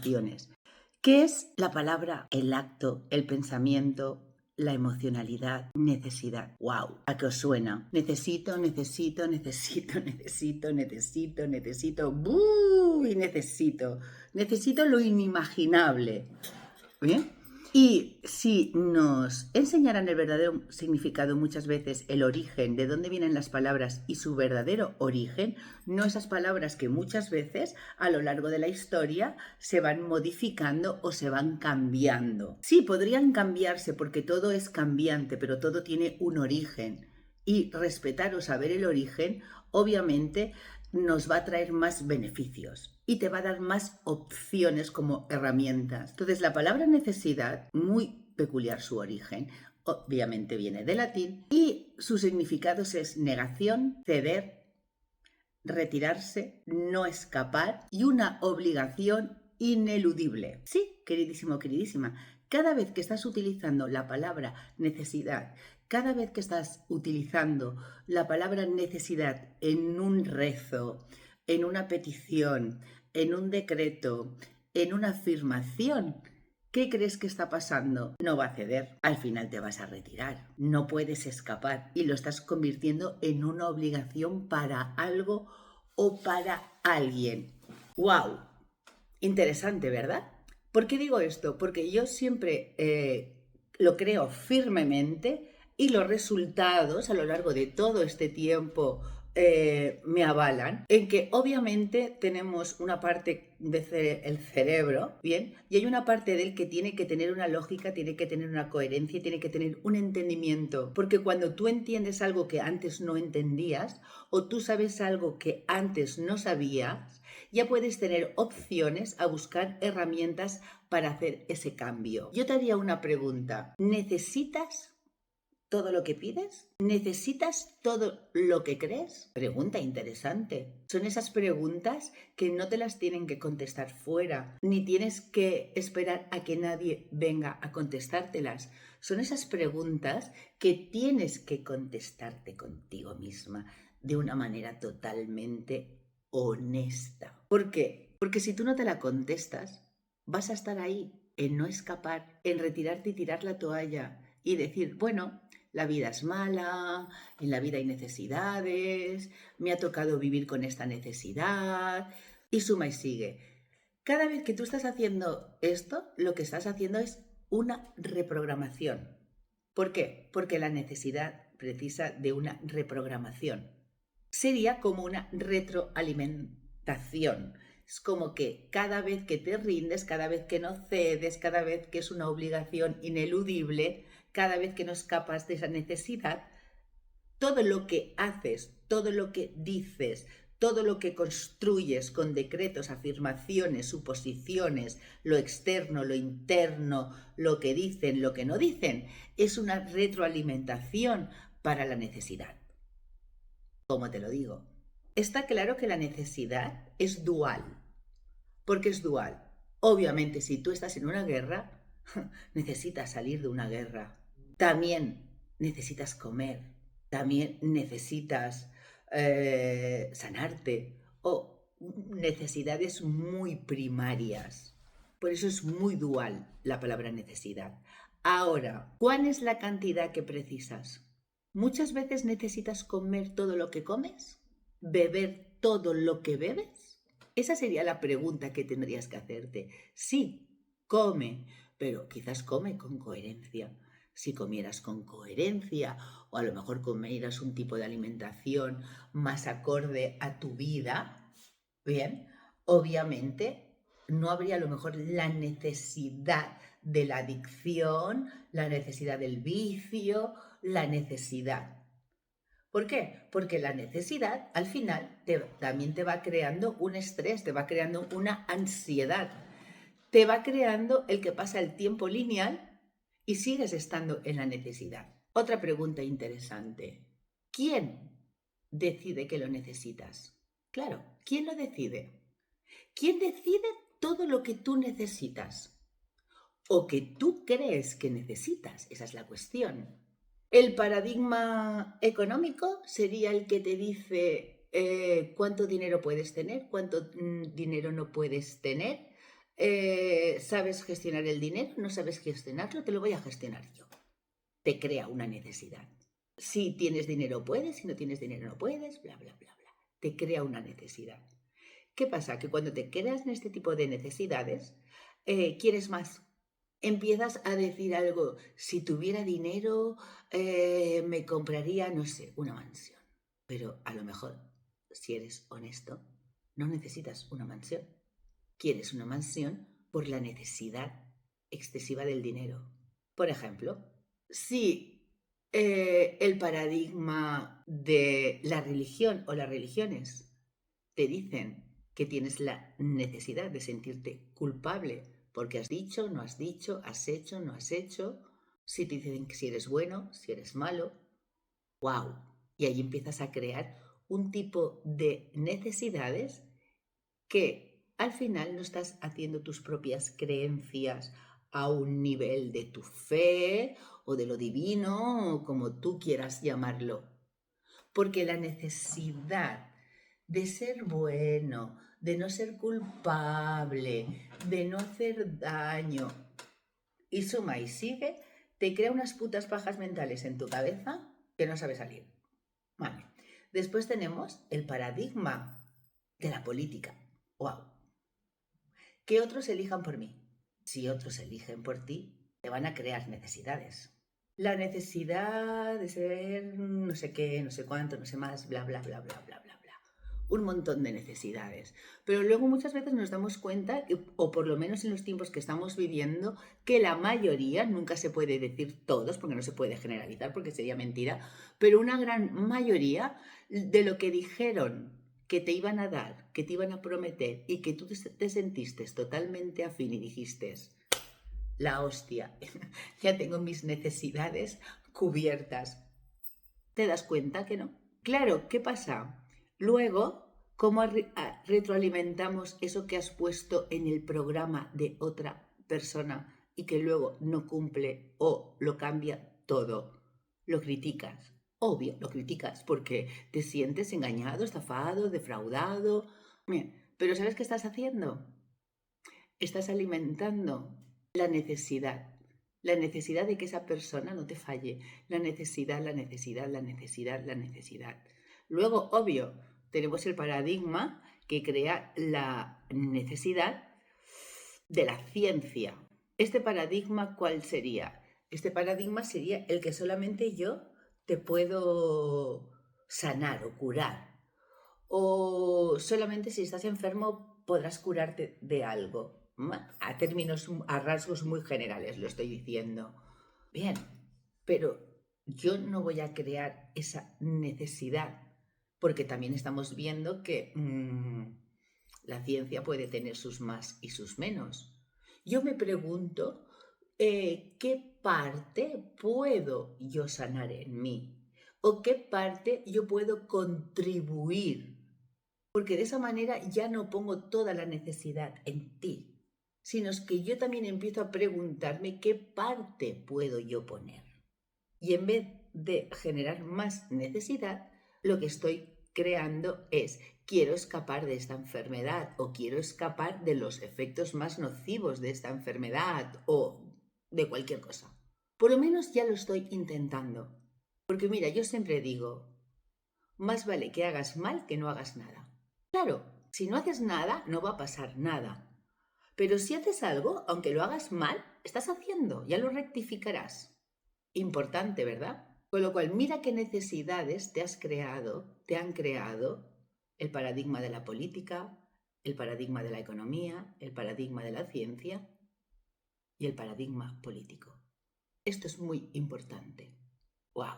afirmaciones. ¿Qué es la palabra, el acto, el pensamiento, la emocionalidad, necesidad? ¡Wow! ¿A qué os suena? Necesito, necesito, necesito, necesito, necesito, necesito, ¡buh! Y necesito. Necesito lo inimaginable. ¿Bien? Y si nos enseñaran el verdadero significado muchas veces, el origen, de dónde vienen las palabras y su verdadero origen, no esas palabras que muchas veces a lo largo de la historia se van modificando o se van cambiando. Sí, podrían cambiarse porque todo es cambiante, pero todo tiene un origen. Y respetar o saber el origen, obviamente, nos va a traer más beneficios y te va a dar más opciones como herramientas. Entonces, la palabra necesidad, muy peculiar su origen, obviamente viene del latín y sus significados es negación, ceder, retirarse, no escapar y una obligación ineludible. Sí, queridísimo, queridísima, cada vez que estás utilizando la palabra necesidad, cada vez que estás utilizando la palabra necesidad en un rezo, en una petición, en un decreto, en una afirmación, ¿qué crees que está pasando? No va a ceder. Al final te vas a retirar. No puedes escapar y lo estás convirtiendo en una obligación para algo o para alguien. ¡Wow! Interesante, ¿verdad? ¿Por qué digo esto? Porque yo siempre lo creo firmemente y los resultados a lo largo de todo este tiempo me avalan en que obviamente tenemos una parte del cerebro, ¿bien? Y hay una parte de él que tiene que tener una lógica, tiene que tener una coherencia, tiene que tener un entendimiento. Porque cuando tú entiendes algo que antes no entendías o tú sabes algo que antes no sabías, ya puedes tener opciones a buscar herramientas para hacer ese cambio. Yo te haría una pregunta. ¿Necesitas todo lo que pides? ¿Necesitas todo lo que crees? Pregunta interesante. Son esas preguntas que no te las tienen que contestar fuera, ni tienes que esperar a que nadie venga a contestártelas. Son esas preguntas que tienes que contestarte contigo misma de una manera totalmente honesta. ¿Por qué? Porque si tú no te la contestas, vas a estar ahí en no escapar, en retirarte y tirar la toalla y decir, bueno, la vida es mala, en la vida hay necesidades, me ha tocado vivir con esta necesidad, y suma y sigue. Cada vez que tú estás haciendo esto, lo que estás haciendo es una reprogramación. ¿Por qué? Porque la necesidad precisa de una reprogramación. Sería como una retroalimentación. Es como que cada vez que te rindes, cada vez que no cedes, cada vez que es una obligación ineludible, cada vez que no escapas de esa necesidad, todo lo que haces, todo lo que dices, todo lo que construyes con decretos, afirmaciones, suposiciones, lo externo, lo interno, lo que dicen, lo que no dicen, es una retroalimentación para la necesidad. ¿Cómo te lo digo? Está claro que la necesidad es dual. ¿Por qué es dual? Obviamente, si tú estás en una guerra, necesitas salir de una guerra. También necesitas comer. También necesitas sanarte. O necesidades muy primarias. Por eso es muy dual la palabra necesidad. Ahora, ¿cuál es la cantidad que precisas? Muchas veces necesitas comer todo lo que comes, beber todo lo que bebes. Esa sería la pregunta que tendrías que hacerte. Sí, come, pero quizás come con coherencia. Si comieras con coherencia o a lo mejor comieras un tipo de alimentación más acorde a tu vida, bien, obviamente no habría a lo mejor la necesidad de la adicción, la necesidad del vicio, la necesidad. ¿Por qué? Porque la necesidad al final también te va creando un estrés, te va creando una ansiedad, te va creando el que pasa el tiempo lineal y sigues estando en la necesidad. Otra pregunta interesante. ¿Quién decide que lo necesitas? Claro, ¿quién lo decide? ¿Quién decide todo lo que tú necesitas? ¿O que tú crees que necesitas? Esa es la cuestión. El paradigma económico sería el que te dice cuánto dinero puedes tener, cuánto dinero no puedes tener, ¿Sabes gestionar el dinero? ¿No sabes gestionarlo? Te lo voy a gestionar yo. Te crea una necesidad. Si tienes dinero puedes, si no tienes dinero no puedes, bla, bla, bla, bla. Te crea una necesidad. ¿Qué pasa? Que cuando te creas en este tipo de necesidades, quieres más. Empiezas a decir algo, si tuviera dinero, me compraría, no sé, una mansión. Pero a lo mejor, si eres honesto, no necesitas una mansión. Quieres una mansión por la necesidad excesiva del dinero. Por ejemplo, si el paradigma de la religión o las religiones te dicen que tienes la necesidad de sentirte culpable porque has dicho, no has dicho, has hecho, no has hecho, si te dicen que si eres bueno, si eres malo, wow. Y ahí empiezas a crear un tipo de necesidades que al final no estás haciendo tus propias creencias a un nivel de tu fe o de lo divino o como tú quieras llamarlo. Porque la necesidad de ser bueno, de no ser culpable, de no hacer daño, y suma y sigue, te crea unas putas pajas mentales en tu cabeza que no sabe salir. Vale. Después tenemos el paradigma de la política. ¡Wow! Que otros elijan por mí. Si otros eligen por ti, te van a crear necesidades. La necesidad de ser no sé qué, no sé cuánto, no sé más, bla, bla, bla, bla, bla, bla, bla. Un montón de necesidades. Pero luego muchas veces nos damos cuenta, o por lo menos en los tiempos que estamos viviendo, que la mayoría, nunca se puede decir todos, porque no se puede generalizar, porque sería mentira, pero una gran mayoría de lo que dijeron que te iban a dar, que te iban a prometer y que tú te sentiste totalmente afín y dijiste, la hostia, ya tengo mis necesidades cubiertas. ¿Te das cuenta que no? Claro, ¿qué pasa? Luego, ¿cómo retroalimentamos eso que has puesto en el programa de otra persona y que luego no cumple o lo cambia todo? Lo criticas. Obvio, lo criticas porque te sientes engañado, estafado, defraudado. Pero ¿sabes qué estás haciendo? Estás alimentando la necesidad de que esa persona no te falle, la necesidad, la necesidad, la necesidad, la necesidad. Luego, obvio, tenemos el paradigma que crea la necesidad de la ciencia. ¿Este paradigma cuál sería? Este paradigma sería el que solamente yo te puedo sanar o curar. O solamente si estás enfermo podrás curarte de algo. A términos, a rasgos muy generales lo estoy diciendo. Bien, pero yo no voy a crear esa necesidad porque también estamos viendo que la ciencia puede tener sus más y sus menos. Yo me pregunto qué parte puedo yo sanar en mí o qué parte yo puedo contribuir, porque de esa manera ya no pongo toda la necesidad en ti, sino es que yo también empiezo a preguntarme qué parte puedo yo poner. Y en vez de generar más necesidad, lo que estoy creando es quiero escapar de esta enfermedad o quiero escapar de los efectos más nocivos de esta enfermedad o de cualquier cosa. Por lo menos ya lo estoy intentando. Porque mira, yo siempre digo, más vale que hagas mal que no hagas nada. Claro, si no haces nada, no va a pasar nada. Pero si haces algo, aunque lo hagas mal, estás haciendo, ya lo rectificarás. Importante, ¿verdad? Con lo cual, mira qué necesidades te han creado el paradigma de la política, el paradigma de la economía, el paradigma de la ciencia y el paradigma político. Esto es muy importante. ¡Wow!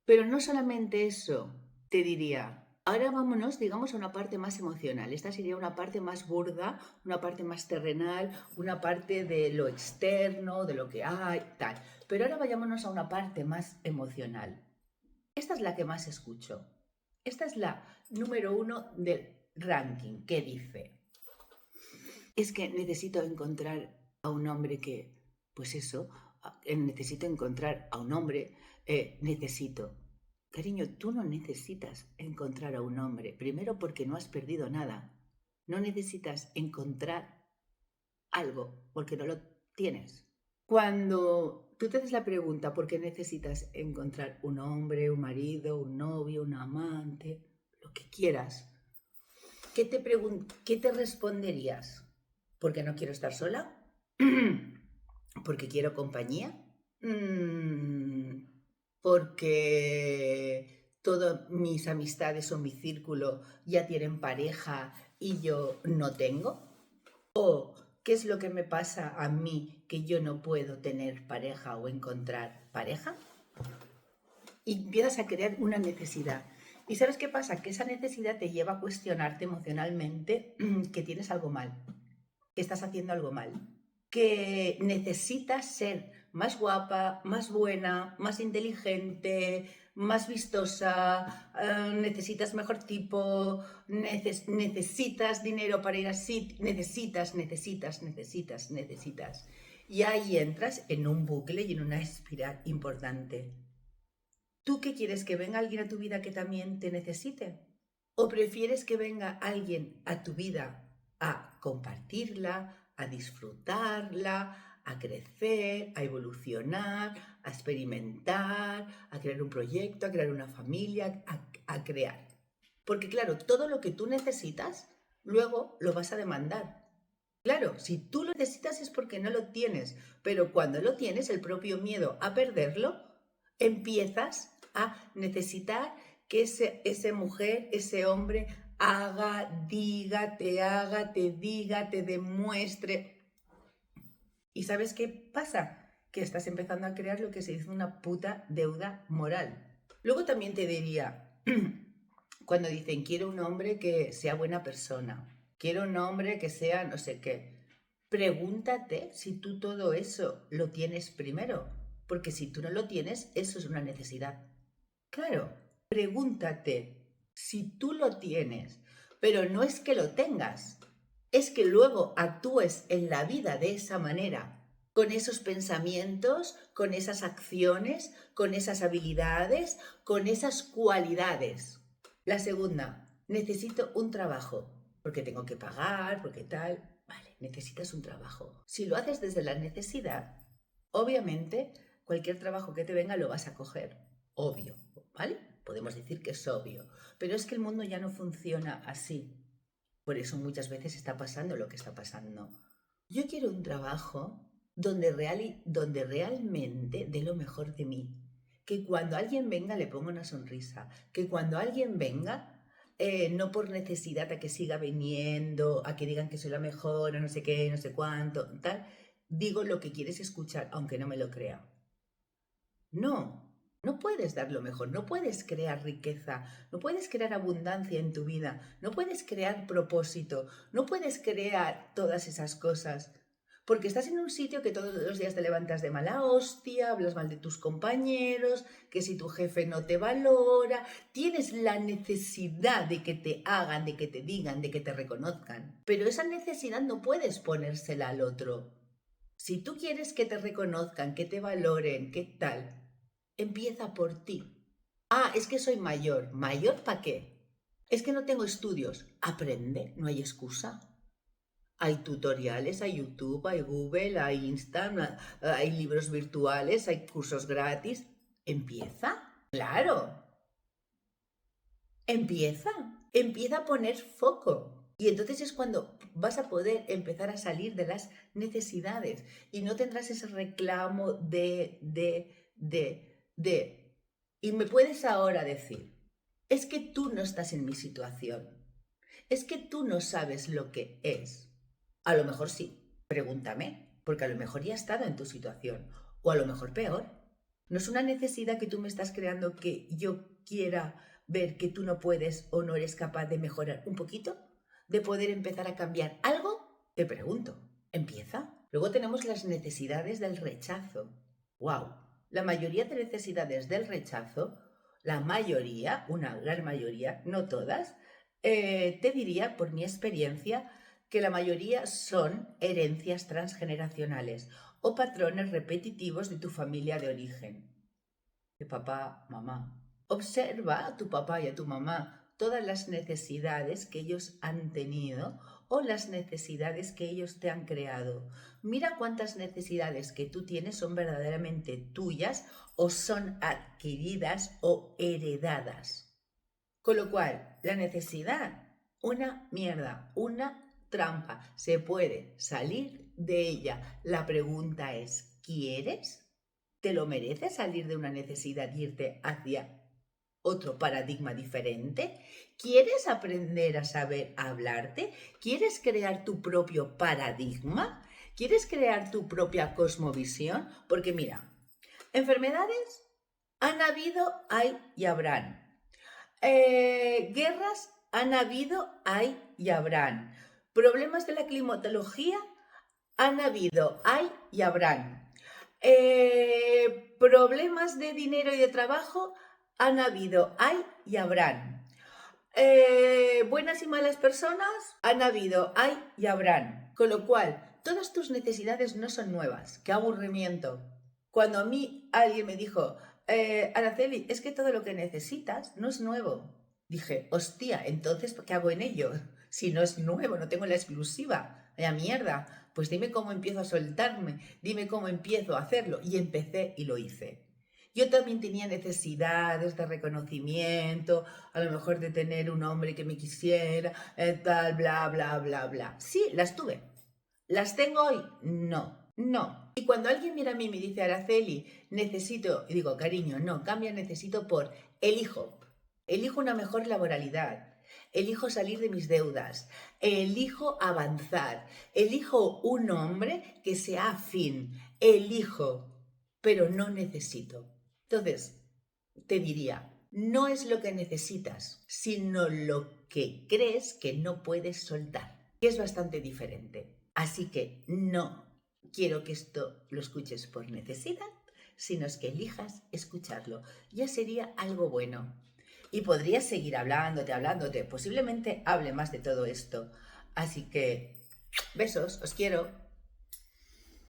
Pero no solamente eso, te diría, ahora vámonos, digamos, a una parte más emocional. Esta sería una parte más burda, una parte más terrenal, una parte de lo externo, de lo que hay, tal. Pero ahora vayámonos a una parte más emocional. Esta es la que más escucho. Esta es la número 1 del ranking, que dice, es que necesito encontrar a un hombre que, pues eso, necesito encontrar a un hombre, necesito. Cariño, tú no necesitas encontrar a un hombre, primero porque no has perdido nada. No necesitas encontrar algo porque no lo tienes. Cuando tú te haces la pregunta por qué necesitas encontrar un hombre, un marido, un novio, un amante, lo que quieras, ¿qué te responderías? ¿Porque no quiero estar sola? ¿Porque quiero compañía? ¿Porque todas mis amistades o mi círculo ya tienen pareja y yo no tengo? ¿O qué es lo que me pasa a mí que yo no puedo tener pareja o encontrar pareja? Y empiezas a crear una necesidad. ¿Y sabes qué pasa? Que esa necesidad te lleva a cuestionarte emocionalmente que tienes algo mal, que estás haciendo algo mal, que necesitas ser más guapa, más buena, más inteligente, más vistosa, necesitas mejor tipo, necesitas dinero para ir así, necesitas. Y ahí entras en un bucle y en una espiral importante. ¿Tú qué quieres? ¿Que venga alguien a tu vida que también te necesite? ¿O prefieres que venga alguien a tu vida a compartirla, a disfrutarla, a crecer, a evolucionar, a experimentar, a crear un proyecto, a crear una familia, a crear? Porque claro, todo lo que tú necesitas, luego lo vas a demandar. Claro, si tú lo necesitas es porque no lo tienes, pero cuando lo tienes, el propio miedo a perderlo, empiezas a necesitar que esa mujer, ese hombre haga, te diga, te demuestre. ¿Y sabes qué pasa? Que estás empezando a crear lo que se dice una puta deuda moral. Luego también te diría, cuando dicen quiero un hombre que sea buena persona, quiero un hombre que sea no sé qué, pregúntate si tú todo eso lo tienes primero, porque si tú no lo tienes, eso es una necesidad. Claro, pregúntate si tú lo tienes, pero no es que lo tengas, es que luego actúes en la vida de esa manera, con esos pensamientos, con esas acciones, con esas habilidades, con esas cualidades. La segunda, necesito un trabajo, porque tengo que pagar, porque tal. Vale, necesitas un trabajo. Si lo haces desde la necesidad, obviamente cualquier trabajo que te venga lo vas a coger. Obvio, ¿vale? Podemos decir que es obvio, pero es que el mundo ya no funciona así. Por eso muchas veces está pasando lo que está pasando. Yo quiero un trabajo donde realmente dé lo mejor de mí. Que cuando alguien venga le ponga una sonrisa. Que cuando alguien venga, no por necesidad a que siga viniendo, a que digan que soy la mejor, o no sé qué, no sé cuánto, tal, digo lo que quieres escuchar, aunque no me lo crea. No, no puedes dar lo mejor, no puedes crear riqueza, no puedes crear abundancia en tu vida, no puedes crear propósito, no puedes crear todas esas cosas. Porque estás en un sitio que todos los días te levantas de mala hostia, hablas mal de tus compañeros, que si tu jefe no te valora, tienes la necesidad de que te hagan, de que te digan, de que te reconozcan. Pero esa necesidad no puedes ponérsela al otro. Si tú quieres que te reconozcan, que te valoren, ¿qué tal? Empieza por ti. Ah, es que soy mayor. ¿Mayor para qué? Es que no tengo estudios. Aprende, no hay excusa. Hay tutoriales, hay YouTube, hay Google, hay Insta, hay libros virtuales, hay cursos gratis. Empieza. Claro. Empieza a poner foco. Y entonces es cuando vas a poder empezar a salir de las necesidades y no tendrás ese reclamo de. Y me puedes ahora decir, es que tú no estás en mi situación, es que tú no sabes lo que es. A lo mejor sí, pregúntame, porque a lo mejor ya he estado en tu situación, o a lo mejor peor. No es una necesidad que tú me estás creando que yo quiera ver que tú no puedes o no eres capaz de mejorar un poquito, de poder empezar a cambiar algo. Te pregunto, ¿empieza? Luego tenemos las necesidades del rechazo. ¡Wow! La mayoría de necesidades del rechazo, la mayoría, una gran mayoría, no todas, te diría por mi experiencia que la mayoría son herencias transgeneracionales o patrones repetitivos de tu familia de origen, de papá, mamá. Observa a tu papá y a tu mamá todas las necesidades que ellos han tenido o las necesidades que ellos te han creado. Mira cuántas necesidades que tú tienes son verdaderamente tuyas o son adquiridas o heredadas. Con lo cual, la necesidad, una mierda, una trampa, se puede salir de ella. La pregunta es, ¿quieres? ¿Te lo mereces salir de una necesidad y irte hacia otro paradigma diferente? ¿Quieres aprender a saber hablarte? ¿Quieres crear tu propio paradigma? ¿Quieres crear tu propia cosmovisión? Porque mira, enfermedades han habido, hay y habrán. Guerras han habido, hay y habrán. Problemas de la climatología han habido, hay y habrán. Problemas de dinero y de trabajo han habido, hay y habrán. Buenas y malas personas han habido, hay y habrán. Con lo cual, todas tus necesidades no son nuevas. ¡Qué aburrimiento! Cuando a mí alguien me dijo, Araceli, es que todo lo que necesitas no es nuevo. Dije, hostia, entonces, ¿qué hago en ello? Si no es nuevo, no tengo la exclusiva. Vaya mierda. Pues dime cómo empiezo a soltarme, dime cómo empiezo a hacerlo. Y empecé y lo hice. Yo también tenía necesidades de reconocimiento, a lo mejor de tener un hombre que me quisiera, tal, bla, bla, bla, bla. Sí, las tuve. ¿Las tengo hoy? No, no. Y cuando alguien mira a mí y me dice, Araceli, necesito, y digo, cariño, no, cambia necesito por elijo. Elijo una mejor laboralidad. Elijo salir de mis deudas. Elijo avanzar. Elijo un hombre que sea afín. Elijo, pero no necesito. Entonces, te diría, no es lo que necesitas, sino lo que crees que no puedes soltar, que es bastante diferente. Así que no quiero que esto lo escuches por necesidad, sino es que elijas escucharlo. Ya sería algo bueno. Y podrías seguir hablándote, posiblemente hable más de todo esto. Así que, besos, os quiero.